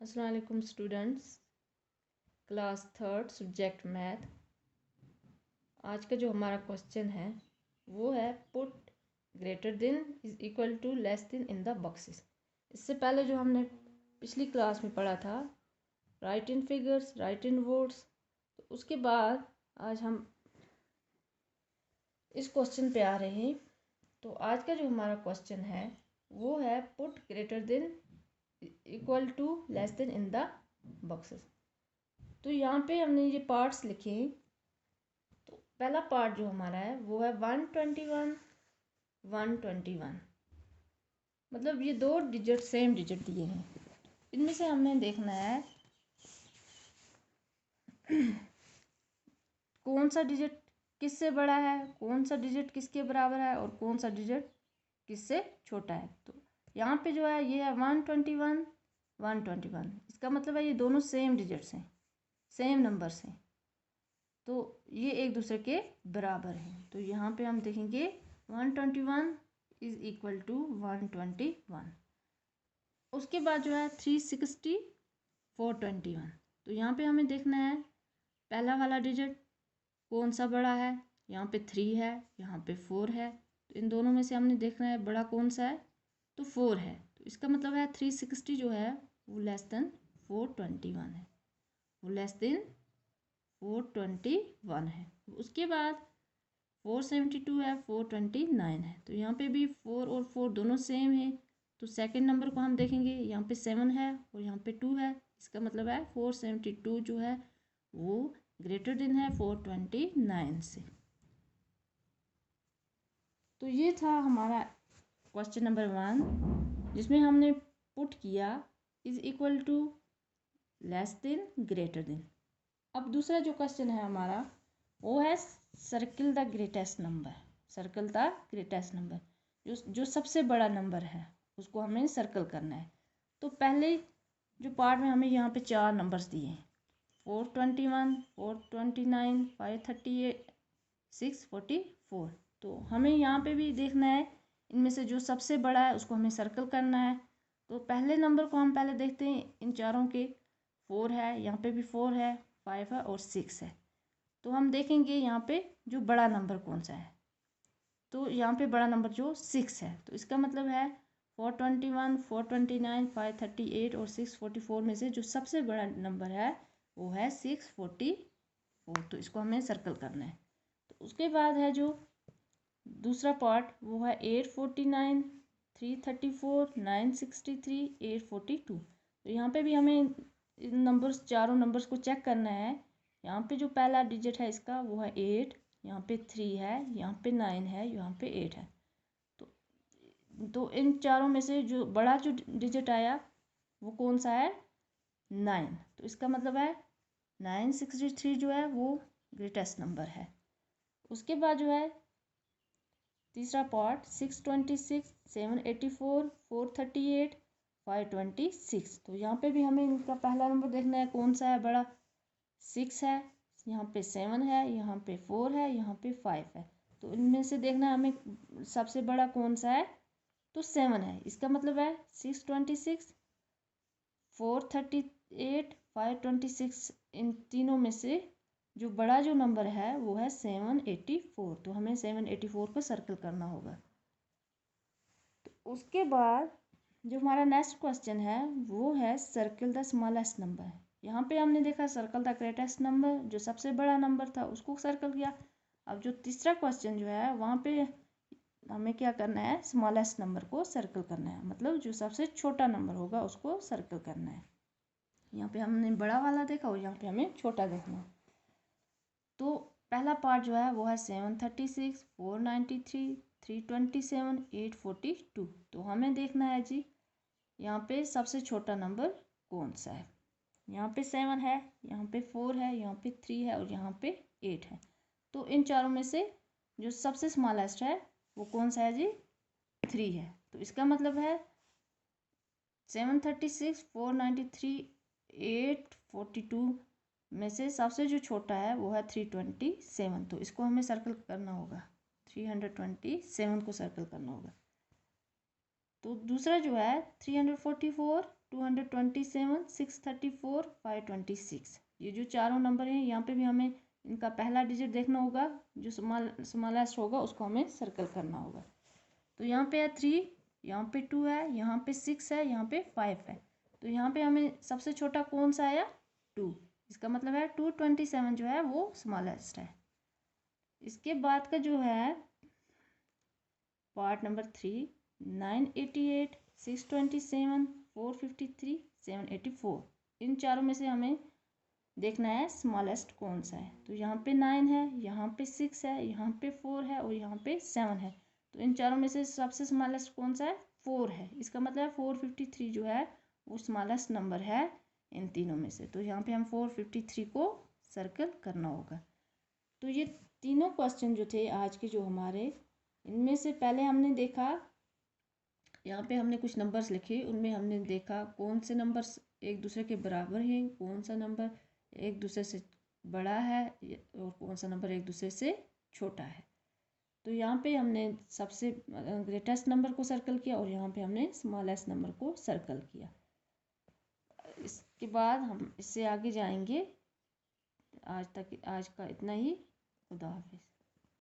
अस्सलाम वालेकुम students, class third subject math. आज का जो हमारा क्वेश्चन है वो है put greater than is equal to less than in the boxes. इससे पहले जो हमने पिछली क्लास में पढ़ा था right in figures, right in words, तो उसके बाद आज हम इस क्वेश्चन पे आ रहे हैं। तो आज का जो हमारा क्वेश्चन है वो है put greater than equal to less than in the boxes. तो यहाँ पे हमने ये पार्ट्स लिखे। तो पहला पार्ट जो हमारा है वो है 121 121, मतलब ये दो डिजिट सेम डिजिट दिए हैं। इनमें से हमने देखना है कौन सा डिजिट किससे बड़ा है, कौन सा डिजिट किसके बराबर है और कौन सा डिजिट किससे छोटा है। तो यहाँ पे जो है ये है 121 121, इसका मतलब है ये दोनों सेम डिजिट्स हैं, सेम नंबर्स हैं, तो ये एक दूसरे के बराबर हैं। तो यहाँ पे हम देखेंगे 121 इज इक्वल टू 121। उसके बाद जो है 360 421। तो यहाँ पे हमें देखना है पहला वाला डिजिट कौन सा बड़ा है। यहाँ पे 3 है, यहाँ पे 4 है, तो इन दोनों में से हमने देखना है बड़ा कौन सा है, तो 4 है। तो इसका मतलब है 360 जो है वो लेस देन 421 है, वो लेस देन 421 है। उसके बाद 472 है, 429 है, तो यहाँ पे भी 4 और 4 दोनों सेम है। तो सेकंड नंबर को हम देखेंगे, यहाँ पे 7 है और यहाँ पे 2 है, इसका मतलब है 472 जो है वो ग्रेटर देन है 429 से। तो ये था हमारा क्वेश्चन नंबर 1, जिसमें हमने पुट किया is equal to less than greater than. अब दूसरा जो क्वेश्चन है हमारा वो है circle the greatest number. Circle the greatest number, जो सबसे बड़ा नंबर है उसको हमें सर्कल करना है। तो पहले जो पार्ट में हमें यहाँ पे 4 नंबर्स दिए हैं, 421 429 538 644। तो हमें यहाँ पे भी देखना है इनमें से जो सबसे बड़ा है उसको हमें सर्कल करना है। तो पहले नंबर को हम पहले देखते हैं, इन चारों के 4 है, यहाँ पे भी 4 है, 5 है और 6 है। तो हम देखेंगे यहाँ पे जो बड़ा नंबर कौन सा है। तो यहाँ पे बड़ा नंबर जो 6 है, तो इसका मतलब है 421 429 538 और 644 में से जो सबसे बड़ा नंबर है वो है 644। तो इसको हमें सर्कल करना है। तो उसके बाद है जो दूसरा पार्ट वो है 849 334 963 842। तो यहाँ पे भी हमें इन नंबर्स, चारों नंबर्स को चेक करना है। यहाँ पे जो पहला डिजिट है इसका वो है 8, यहाँ पे 3 है, यहाँ पे 9 है, यहाँ पे 8 है। तो इन चारों में से जो बड़ा जो डिजिट आया वो कौन सा है, 9। तो इसका मतलब है 963 जो है वो ग्रेटेस्ट नंबर है। उसके बाद जो है तीसरा पार्ट 626 784 438 526। तो यहाँ पे भी हमें इनका पहला नंबर देखना है कौन सा है बड़ा, 6 है, यहाँ पे 7 है, यहाँ पे 4 है, यहाँ पे 5 है। तो इनमें से देखना है हमें सबसे बड़ा कौन सा है, तो 7 है। इसका मतलब है 626 438 526, इन तीनों में से जो बड़ा जो नंबर है वो है 784। तो हमें 784 को सर्कल करना होगा। तो उसके बाद जो हमारा नेक्स्ट क्वेश्चन है वो है सर्कल द स्मॉलेस्ट नंबर। यहाँ पे हमने देखा सर्कल द ग्रेटेस्ट नंबर, जो सबसे बड़ा नंबर था उसको सर्कल किया। अब जो तीसरा क्वेश्चन जो है वहाँ पे हमें क्या करना है, स्मॉलेस्ट नंबर को सर्कल करना है, मतलब जो सबसे छोटा नंबर होगा उसको सर्कल करना है। यहाँ पे हमने बड़ा वाला देखा और यहाँ पे हमें छोटा देखना है। तो पहला पार्ट जो है वो है 736 493 327 842। तो हमें देखना है जी यहाँ पे सबसे छोटा नंबर कौन सा है। यहाँ पे 7 है, यहाँ पे 4 है, यहाँ पे 3 है और यहाँ पे 8 है। तो इन चारों में से जो सबसे स्मॉलेस्ट है वो कौन सा है जी, 3 है। तो इसका मतलब है 736 493 842 में से सबसे जो छोटा है वो है 327। तो इसको हमें सर्कल करना होगा, 327 को सर्कल करना होगा। तो दूसरा जो है 344 227, 634, 526। ये जो चारों नंबर हैं यहाँ पे भी हमें इनका पहला डिजिट देखना होगा, जो स्मॉलेस्ट होगा उसको हमें सर्कल करना होगा। तो यहाँ पे है 3, यहाँ पे 2 है, यहाँ पे 6 है, यहाँ पे 5 है। तो यहाँ पे हमें सबसे छोटा कौन सा आया? 2। इसका मतलब है 227 जो है वो स्मॉलेस्ट है। इसके बाद का जो है पार्ट नंबर 3, 988, 627, 453, 784। इन चारों में से हमें देखना है स्मॉलेस्ट कौन सा है। तो यहाँ पे 9 है, यहाँ पे 6 है, यहाँ पे 4 है और यहाँ पे 7 है। तो इन चारों में से सबसे स्मॉलेस्ट कौन सा है? 4 है। इसका मतलब है 453 जो है वो स्मॉलेस्ट नंबर है इन तीनों में से। तो यहाँ पे हम 453 को सर्कल करना होगा। तो ये तीनों क्वेश्चन जो थे आज के जो हमारे, इनमें से पहले हमने देखा, यहाँ पे हमने कुछ नंबर्स लिखे, उनमें हमने देखा कौन से नंबर्स एक दूसरे के बराबर हैं, कौन सा नंबर एक दूसरे से बड़ा है और कौन सा नंबर एक दूसरे से छोटा है। तो यहाँ पे हमने सबसे ग्रेटेस्ट नंबर को सर्कल किया और यहाँ पे हमने स्मॉलेस्ट नंबर को सर्कल किया। इसके बाद हम इससे आगे जाएंगे। आज का इतना ही। खुदा हाफिज़।